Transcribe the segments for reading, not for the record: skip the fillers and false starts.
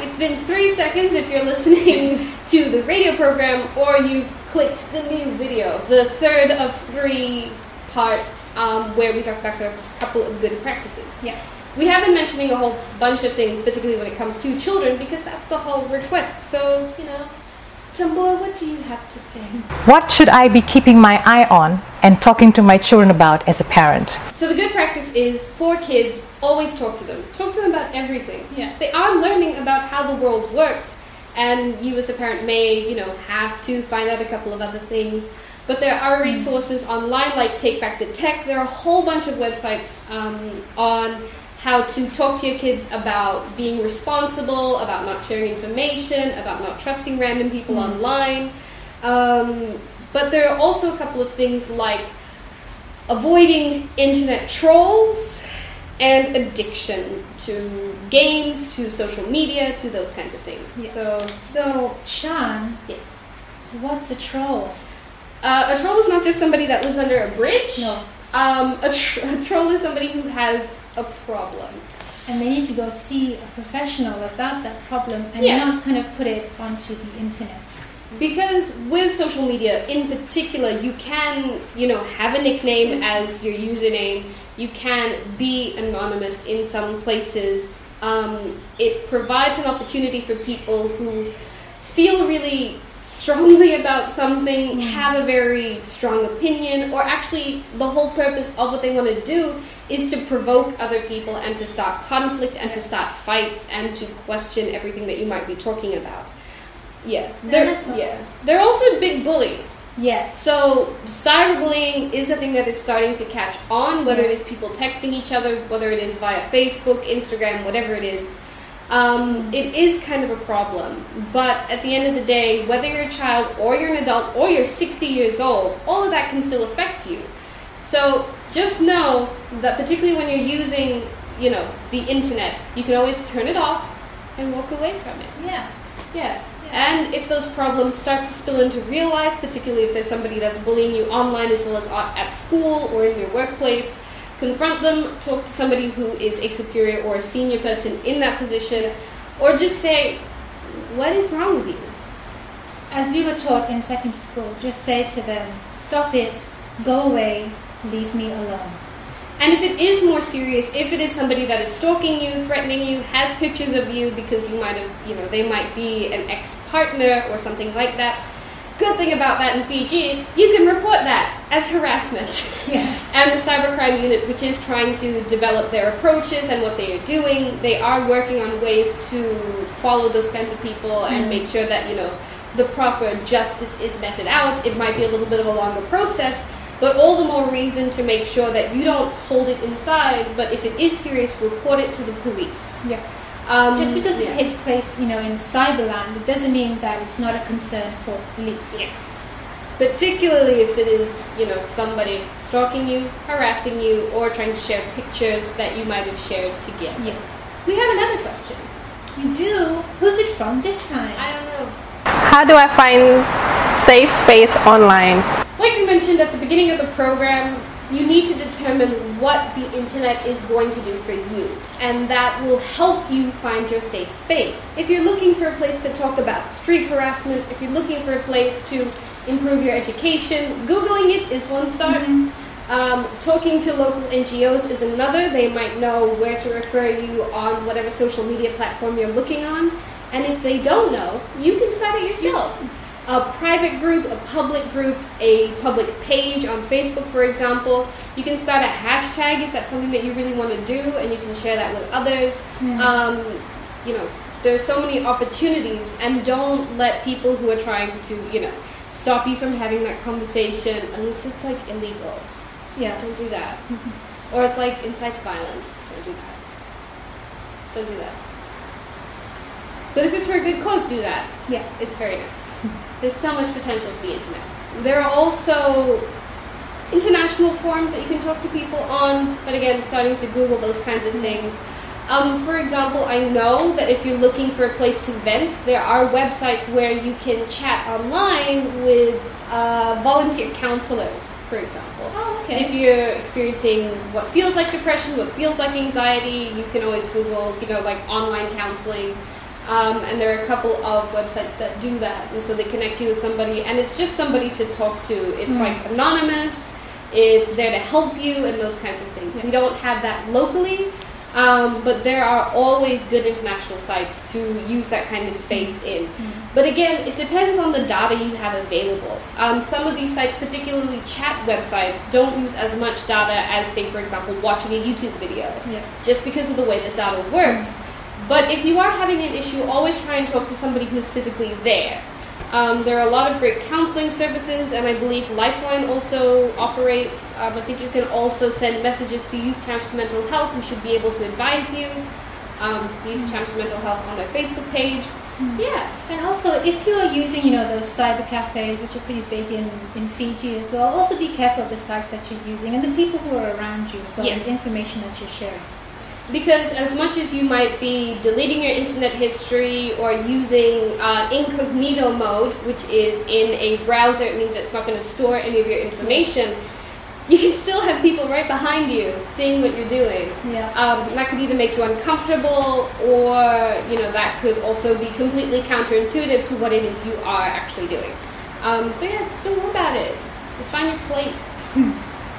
It's been 3 seconds if you're listening to the radio program, or you've clicked the new video, the third of 3 parts where we talk about a couple of good practices. Yeah. We have been mentioning a whole bunch of things, particularly when it comes to children, because that's the whole request. So, Tambor, what do you have to say? What should I be keeping my eye on and talking to my children about as a parent? So the good practice is, for kids, always talk to them. Talk to them about everything. Yeah. They are learning about how the world works, and you as a parent may, have to find out a couple of other things. But there are resources online like Take Back the Tech. There are a whole bunch of websites on how to talk to your kids about being responsible, about not sharing information, about not trusting random people online. But there are also a couple of things like avoiding internet trolls and addiction to games, to social media, to those kinds of things. Yeah. So, Sian, yes. What's a troll? A troll is not just somebody that lives under a bridge. No. A troll is somebody who has a problem. And they need to go see a professional about that problem and not kind of put it onto the internet. Because with social media in particular, you can, have a nickname as your username. You can be anonymous in some places. It provides an opportunity for people who feel really strongly about something, have a very strong opinion, or actually the whole purpose of what they want to do is to provoke other people and to start conflict and to start fights and to question everything that you might be talking about. They're also big bullies. Yes. So cyberbullying is a thing that is starting to catch on, whether it is people texting each other, whether it is via Facebook, Instagram, whatever it is. It is kind of a problem, but at the end of the day, whether you're a child or you're an adult or you're 60 years old, all of that can still affect you. So just know that particularly when you're using, the internet, you can always turn it off and walk away from it. Yeah. And if those problems start to spill into real life, particularly if there's somebody that's bullying you online as well as at school or in your workplace, confront them, talk to somebody who is a superior or a senior person in that position, or just say, what is wrong with you? As we were taught in secondary school, just say to them, stop it, go away, leave me alone. And if it is more serious, if it is somebody that is stalking you, threatening you, has pictures of you because you might have, they might be an ex-partner or something like that, good thing about that in Fiji, you can report that as harassment. Yeah. And the cybercrime unit, which is trying to develop their approaches and what they are doing, they are working on ways to follow those kinds of people and make sure that, the proper justice is meted out. It might be a little bit of a longer process, but all the more reason to make sure that you don't hold it inside, but if it is serious, report it to the police. Yeah. Just because it takes place, in cyberland, it doesn't mean that it's not a concern for police. Yes. Particularly if it is, somebody stalking you, harassing you, or trying to share pictures that you might have shared together. Yeah. We have another question. You do? Who's it from this time? I don't know. How do I find safe space online? Like we mentioned at the beginning of the program, you need to determine what the internet is going to do for you, and that will help you find your safe space. If you're looking for a place to talk about street harassment, if you're looking for a place to improve your education, Googling it is one start. Talking to local NGOs is another. They might know where to refer you on whatever social media platform you're looking on. And if they don't know, you can start it yourself. A private group, a public group, a public page on Facebook, for example. You can start a hashtag if that's something that you really want to do, and you can share that with others. There's so many opportunities, and don't let people who are trying to, stop you from having that conversation unless it's like illegal. Yeah. Don't do that. Or it like incites violence. Don't do that. Don't do that. But if it's for a good cause, do that. Yeah. It's very nice. There's so much potential for the internet. There are also international forums that you can talk to people on, but again, starting to Google those kinds of things. For example, I know that if you're looking for a place to vent, there are websites where you can chat online with volunteer counselors, for example. Oh, okay. If you're experiencing what feels like depression, what feels like anxiety, you can always Google, like online counseling. And there are a couple of websites that do that, and so they connect you with somebody, and it's just somebody to talk to. It's like anonymous, it's there to help you, and those kinds of things. We don't have that locally, but there are always good international sites to use that kind of space in. But again, it depends on the data you have available. Some of these sites, particularly chat websites, don't use as much data as, say, for example, watching a YouTube video, just because of the way the data works. But if you are having an issue, always try and talk to somebody who's physically there. There are a lot of great counseling services, and I believe Lifeline also operates. I think you can also send messages to Youth Champs for Mental Health, who should be able to advise you. Youth Champs for Mental Health on their Facebook page. And also, if you're using, those cyber cafes, which are pretty big in Fiji as well, also be careful of the sites that you're using and the people who are around you as well, and the information that you're sharing. Because as much as you might be deleting your internet history or using incognito mode, which is in a browser, it means it's not going to store any of your information, you can still have people right behind you seeing what you're doing. That could either make you uncomfortable, or that could also be completely counterintuitive to what it is you are actually doing. Just don't worry about it. Just find your place.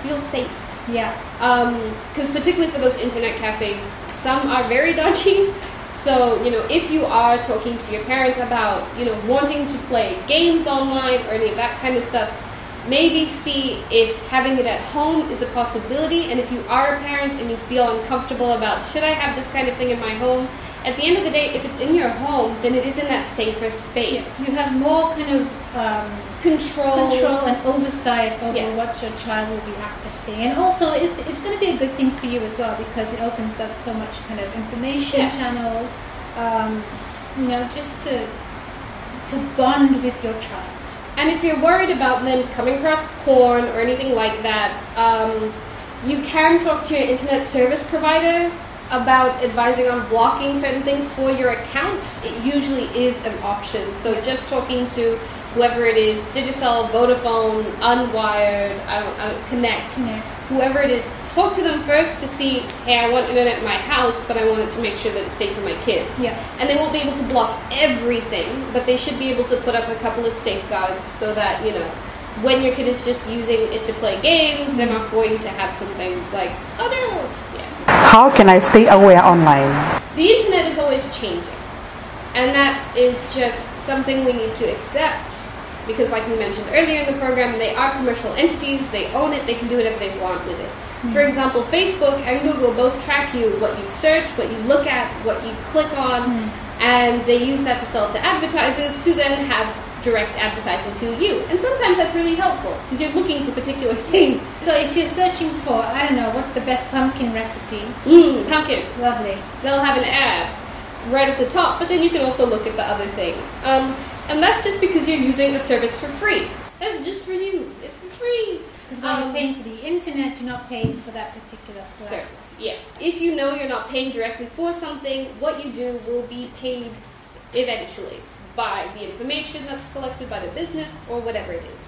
Feel safe. Because particularly for those internet cafes, some are very dodgy. So, if you are talking to your parents about, wanting to play games online or any of that kind of stuff, maybe see if having it at home is a possibility. And if you are a parent and you feel uncomfortable about, should I have this kind of thing in my home? At the end of the day, if it's in your home, then it is in that safer space. You have more kind of control and oversight over what your child will be accessing. And also, it's going to be a good thing for you as well, because it opens up so much kind of information channels, just to bond with your child. And if you're worried about them coming across porn or anything like that, you can talk to your internet service provider about advising on blocking certain things for your account. It usually is an option. So just talking to whoever it is, Digicel, Vodafone, Unwired, Connect, whoever it is, talk to them first to see, hey, I want internet in my house, but I want it to make sure that it's safe for my kids. And they won't be able to block everything, but they should be able to put up a couple of safeguards so that, when your kid is just using it to play games, they're not going to have something like, oh no! How can I stay aware online? The internet is always changing, and that is just something we need to accept, because like we mentioned earlier in the program, they are commercial entities, they own it, they can do whatever they want with it. For example, Facebook and Google both track you, what you search, what you look at, what you click on, and they use that to sell to advertisers to then have direct advertising to you. And sometimes that's really helpful, because you're looking for particular things. So if you're searching for, I don't know, what's the best pumpkin recipe? Pumpkin. Lovely. They'll have an ad right at the top, but then you can also look at the other things. And that's just because you're using a service for free. That's just for you. It's for free. Because when you're paying for the internet, you're not paying for that particular service. If you know you're not paying directly for something, what you do will be paid eventually by the information that's collected by the business or whatever it is.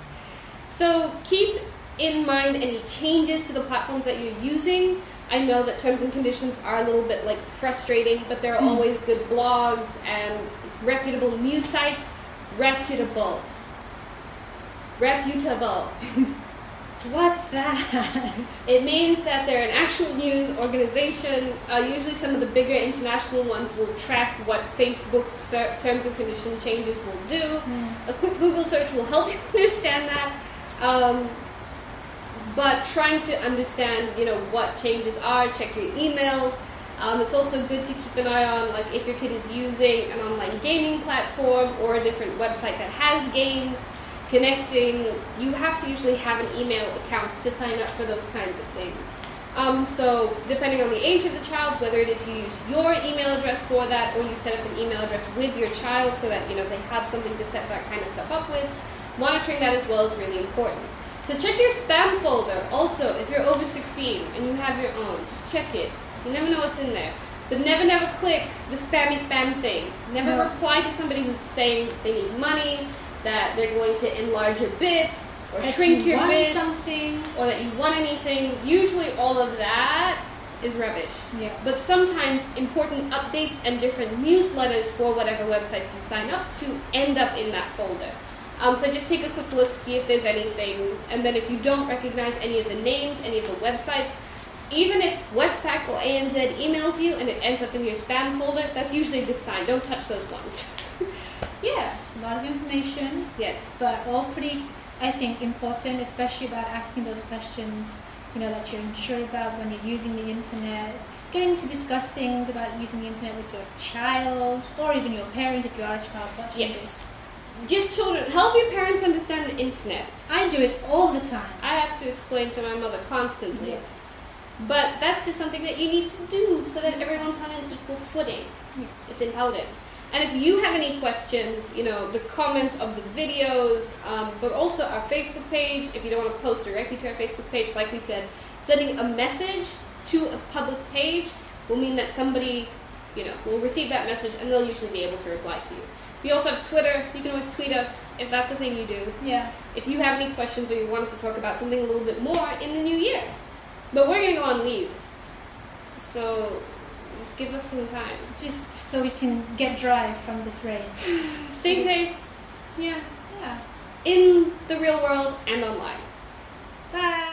So keep in mind any changes to the platforms that you're using. I know that terms and conditions are a little bit frustrating, but there are always good blogs and reputable news sites. Reputable. What's that? It means that they're an actual news organization. Usually some of the bigger international ones will track what Facebook's terms and condition changes will do. A quick Google search will help you understand that. But trying to understand, what changes are, check your emails. It's also good to keep an eye on, if your kid is using an online gaming platform or a different website that has games. Connecting, you have to usually have an email account to sign up for those kinds of things. So depending on the age of the child, whether it is you use your email address for that or you set up an email address with your child so that they have something to set that kind of stuff up with, monitoring that as well is really important. So check your spam folder also if you're over 16 and you have your own. Just check it. You never know what's in there. But never click the spam things. Never reply to somebody who's saying they need money, that they're going to enlarge your bits or shrink your bits, something, or that you want anything. Usually all of that is rubbish. Yeah. But sometimes important updates and different newsletters for whatever websites you sign up to end up in that folder. So just take a quick look, see if there's anything, and then if you don't recognize any of the names, any of the websites, even if Westpac or ANZ emails you and it ends up in your spam folder, that's usually a good sign. Don't touch those ones. Yeah. A lot of information. Yes. But all pretty, I think, important, especially about asking those questions, that you're unsure about when you're using the internet. Getting to discuss things about using the internet with your child, or even your parent if you are a child watching Yes. this. Just children, help your parents understand the internet. I do it all the time. I have to explain to my mother constantly. Yes. But that's just something that you need to do so that everyone's on an equal footing. Yeah. It's important. And if you have any questions, the comments of the videos, but also our Facebook page, if you don't want to post directly to our Facebook page, like we said, sending a message to a public page will mean that somebody, will receive that message and they'll usually be able to reply to you. We also have Twitter. You can always tweet us if that's the thing you do. Yeah. If you have any questions or you want us to talk about something a little bit more in the new year. But we're going to go on leave. So just give us some time. Just so we can get dry from this rain. Stay safe. Yeah. Yeah. In the real world and online. Bye.